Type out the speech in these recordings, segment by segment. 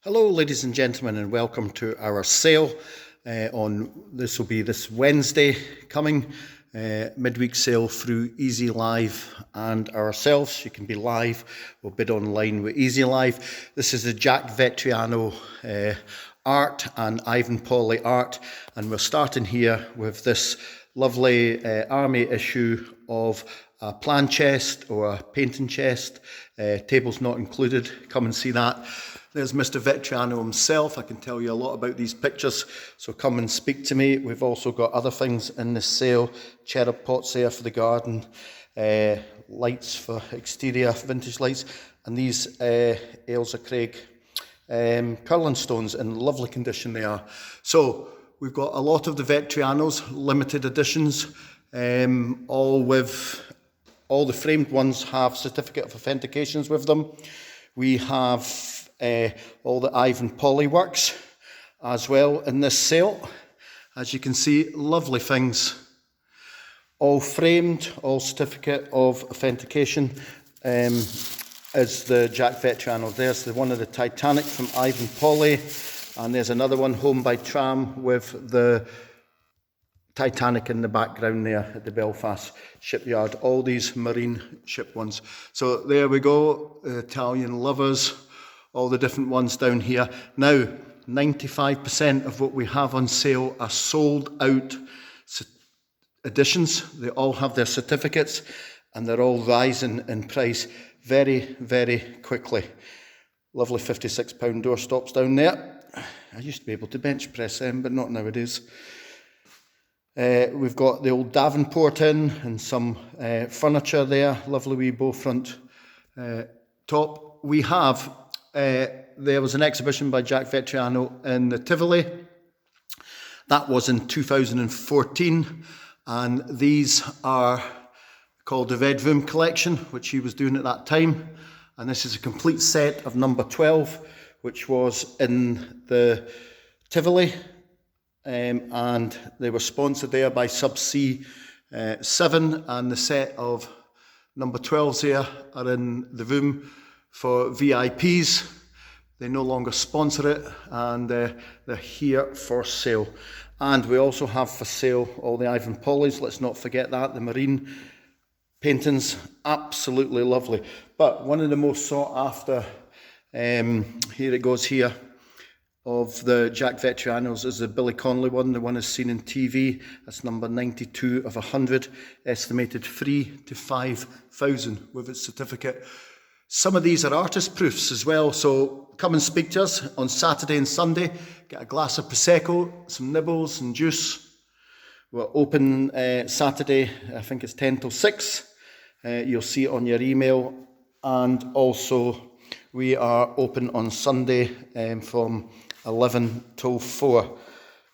Hello ladies and gentlemen, and welcome to our sale this will be this Wednesday coming, midweek sale through Easy Live and ourselves. You can be live or bid online with Easy Live. This is the Jack Vettriano art and Ivan Polley art, and we're starting here with this lovely army issue of a plan chest or a painting chest, tables not included. Come and see that. There's Mr. Vettriano himself. I can tell you a lot about these pictures, so come and speak to me. We've also got other things in the sale, cherub pots there for the garden, lights for exterior, vintage lights, and these Ailsa Craig curling stones in lovely condition they are. So we've got a lot of the Vettrianos, limited editions, all the framed ones have certificate of authentications with them. We have all the Ivan Polley works as well in this sale. As you can see, lovely things, all framed, all certificate of authentication. Is the Jack Vettriano. There's one of the Titanic from Ivan Polley, and there's another one, Home by Tram, with the Titanic in the background there at the Belfast shipyard. All these marine ship ones. So there we go, the Italian lovers, all the different ones down here. Now, 95% of what we have on sale are sold out editions. They all have their certificates, and they're all rising in price very, very quickly. Lovely £56 doorstops down there. I used to be able to bench press them, but not nowadays. We've got the old Davenport in and some furniture there. Lovely wee bow front top. We have, there was an exhibition by Jack Vettriano in the Tivoli. That was in 2014, and these are called the Red Room Collection, which he was doing at that time. And this is a complete set of number 12, which was in the Tivoli. And they were sponsored there by Subsea 7, and the set of number 12s here are in the room for VIPs. They no longer sponsor it, and they're here for sale. And we also have for sale all the Ivan Polleys. Let's not forget that, the marine paintings, absolutely lovely. But one of the most sought after, here it goes here, of the Jack Vettrianos is the Billy Connolly one. The one is seen in TV. That's number 92 of 100, estimated 3,000 to 5,000 with its certificate. Some of these are artist proofs as well, so come and speak to us on Saturday and Sunday. Get a glass of Prosecco, some nibbles and juice. We're open Saturday, I think it's 10 till 6. You'll see it on your email. And also we are open on Sunday from 11 till 4.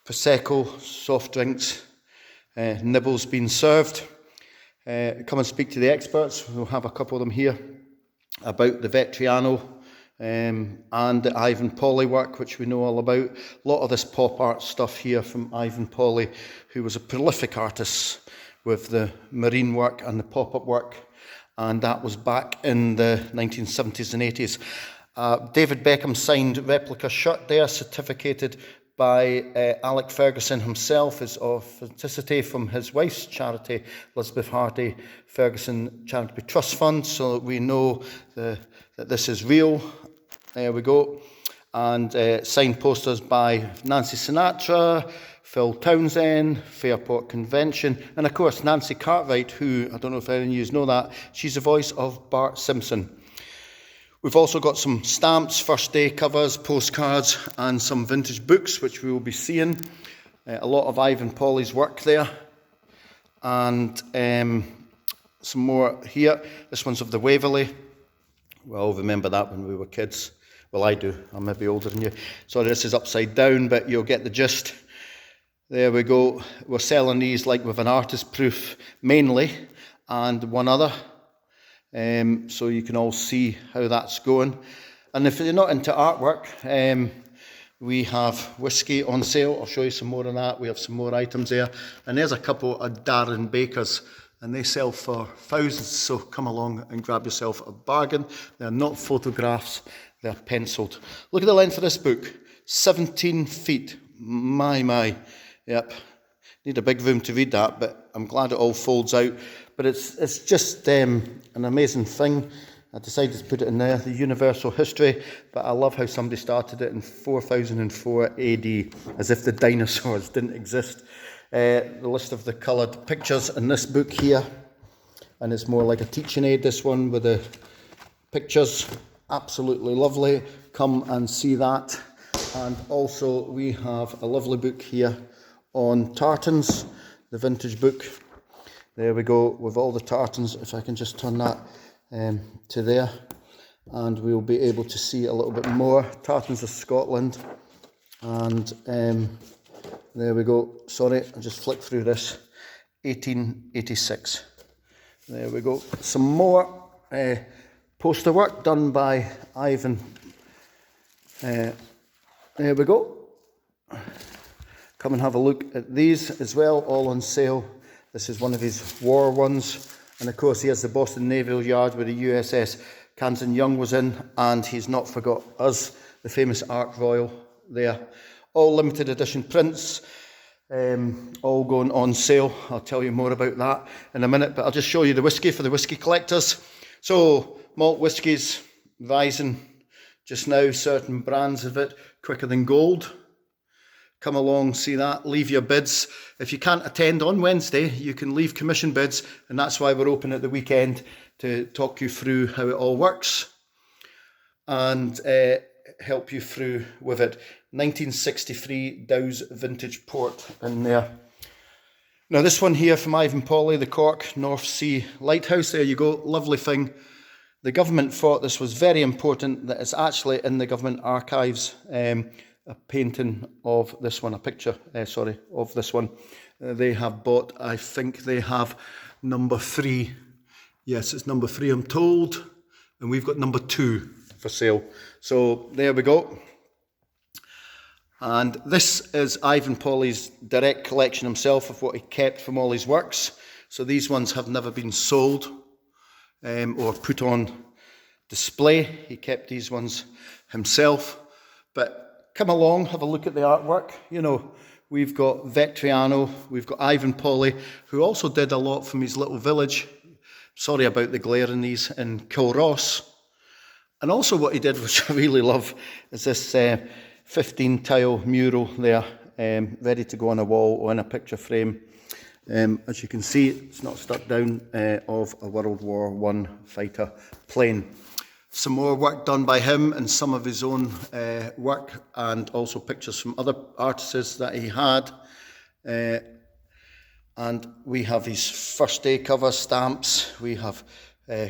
Prosecco, soft drinks, nibbles being served. Come and speak to the experts. We'll have a couple of them here about the Vettriano and the Ivan Polley work, which we know all about. A lot of this pop art stuff here from Ivan Polley, who was a prolific artist with the marine work and the pop-up work, and that was back in the 1970s and 80s. David Beckham signed replica shirt there, certificated by Alec Ferguson himself, his authenticity from his wife's charity, Elizabeth Hardy Ferguson Charitable Trust Fund, so we know that this is real. There we go. And signed posters by Nancy Sinatra, Phil Townsend, Fairport Convention, and of course Nancy Cartwright, who, I don't know if any of you know that, she's the voice of Bart Simpson. We've also got some stamps, first day covers, postcards, and some vintage books, which we will be seeing. A lot of Ivan Polley's work there. And some more here. This one's of the Waverley. We all remember that when we were kids. Well, I do. I'm maybe older than you. So this is upside down, but you'll get the gist. There we go. We're selling these like with an artist proof mainly, and one other. So you can all see how that's going. And if you're not into artwork, we have whiskey on sale. I'll show you some more of that. We have some more items there. And there's a couple of Darren Bakers, and they sell for thousands. So come along and grab yourself a bargain. They're not photographs. they're penciled. Look at the length of this book, 17 feet. My. Yep. Need a big room to read that, but I'm glad it all folds out. But it's just an amazing thing. I decided to put it in there, the universal history, but I love how somebody started it in 4004 AD, as if the dinosaurs didn't exist. The list of the coloured pictures in this book here, and it's more like a teaching aid, this one, with the pictures. Absolutely lovely. Come and see that. And also we have a lovely book here on tartans, the vintage book. There we go, with all the tartans. If I can just turn that to there, and we'll be able to see a little bit more. Tartans of Scotland, and there we go. Sorry, I just flicked through this. 1886. There we go. Some more poster work done by Ivan. There we go. Come and have a look at these as well, all on sale. This is one of his war ones. And of course, he has the Boston Naval Yard where the USS Kansas Young was in, and he's not forgot us, the famous Ark Royal there. All limited edition prints, all going on sale. I'll tell you more about that in a minute, but I'll just show you the whiskey for the whiskey collectors. So, malt whiskies rising just now, certain brands of it, quicker than gold. Come along, see that, leave your bids. If you can't attend on Wednesday, you can leave commission bids, and that's why we're open at the weekend to talk you through how it all works and help you through with it. 1963 Dow's Vintage Port in there. Now this one here from Ivan Polley, the Cork North Sea Lighthouse. There you go, lovely thing. The government thought this was very important, that it's actually in the government archives. A painting of this one, a picture, of this one. They have bought, I think they have number 3. Yes, it's number 3, I'm told. And we've got number 2 for sale. So there we go. And this is Ivan Polley's direct collection himself of what he kept from all his works. So these ones have never been sold or put on display. He kept these ones himself. But come along, have a look at the artwork. You know, we've got Vettriano, we've got Ivan Polley, who also did a lot from his little village. Sorry about the glare in these, in Kilross. And also what he did, which I really love, is this 15-tile mural there, ready to go on a wall or in a picture frame. As you can see, it's not stuck down, of a World War I fighter plane. Some more work done by him and some of his own work, and also pictures from other artists that he had. And we have his first day cover stamps, we have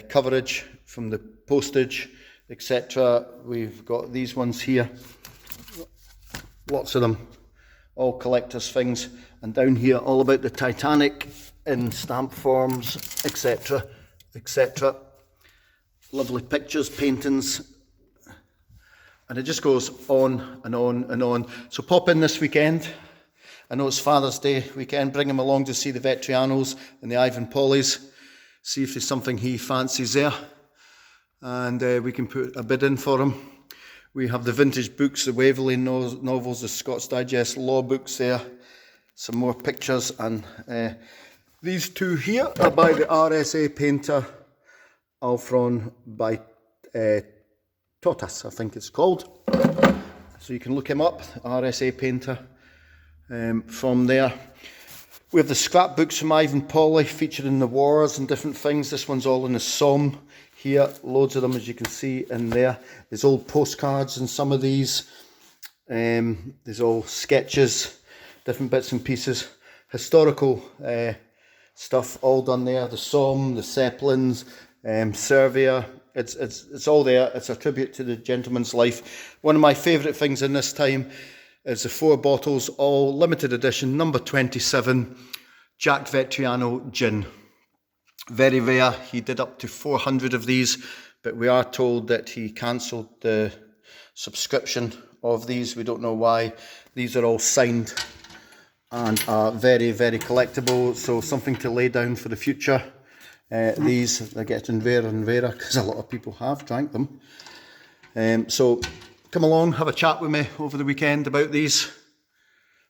coverage from the postage, etc. We've got these ones here, lots of them, all collector's things. And down here, all about the Titanic in stamp forms, etc., etc. Lovely pictures, paintings, and it just goes on and on and on. So pop in this weekend. I know it's Father's Day weekend. Bring him along to see the Vettrianos and the Ivan Polleys. See if there's something he fancies there, and we can put a bid in for him. We have the vintage books, the Waverley novels, the Scots Digest law books there. Some more pictures, and these two here are by the RSA painter Alfron by Totas, I think it's called. So you can look him up, RSA painter, from there. We have the scrapbooks from Ivan Polley featured in the wars and different things. This one's all in the Somme here, loads of them as you can see in there. There's old postcards in some of these. There's all sketches, different bits and pieces, historical stuff all done there. The Somme, the Zeppelins, Servia, it's all there. It's a tribute to the gentleman's life. One of my favourite things in this time is the 4 bottles, all limited edition, number 27, Jack Vettriano gin. Very rare. He did up to 400 of these, but we are told that he cancelled the subscription of these. We don't know why. These are all signed and are very, very collectible, so something to lay down for the future. These are getting rarer and rarer because a lot of people have drank them. So come along, have a chat with me over the weekend about these.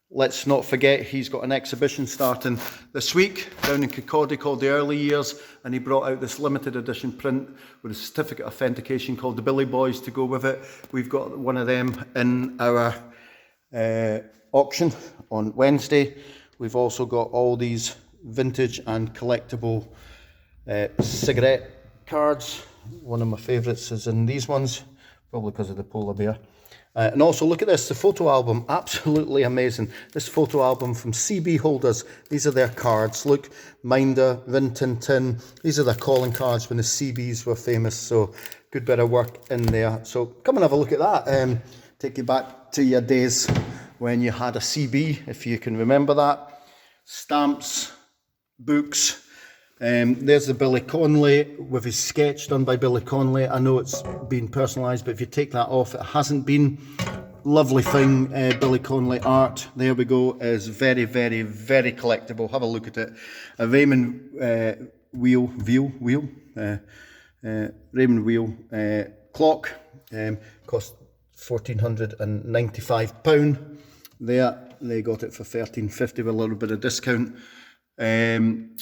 Let's not forget he's got an exhibition starting this week down in Kirkcaldy called The Early Years, and he brought out this limited edition print with a certificate authentication called the Billy Boys to go with it. We've got one of them in our auction on Wednesday. We've also got all these vintage and collectible cigarette cards. One of my favourites is in these ones, probably because of the polar bear. And also look at this, the photo album, absolutely amazing. This photo album from CB Holders, these are their cards. Look, Minder, Rin Tin Tin, these are their calling cards when the CBs were famous, so good bit of work in there. So come and have a look at that. Take you back to your days when you had a CB, if you can remember that. Stamps, books. There's the Billy Connolly with his sketch done by Billy Connolly. I know it's been personalised, but if you take that off, it hasn't been. Lovely thing, Billy Connolly art. There we go. Is very, very, very collectible. Have a look at it. A Raymond Raymond wheel clock. Cost £1,495. There, they got it for £1,350 with a little bit of discount. And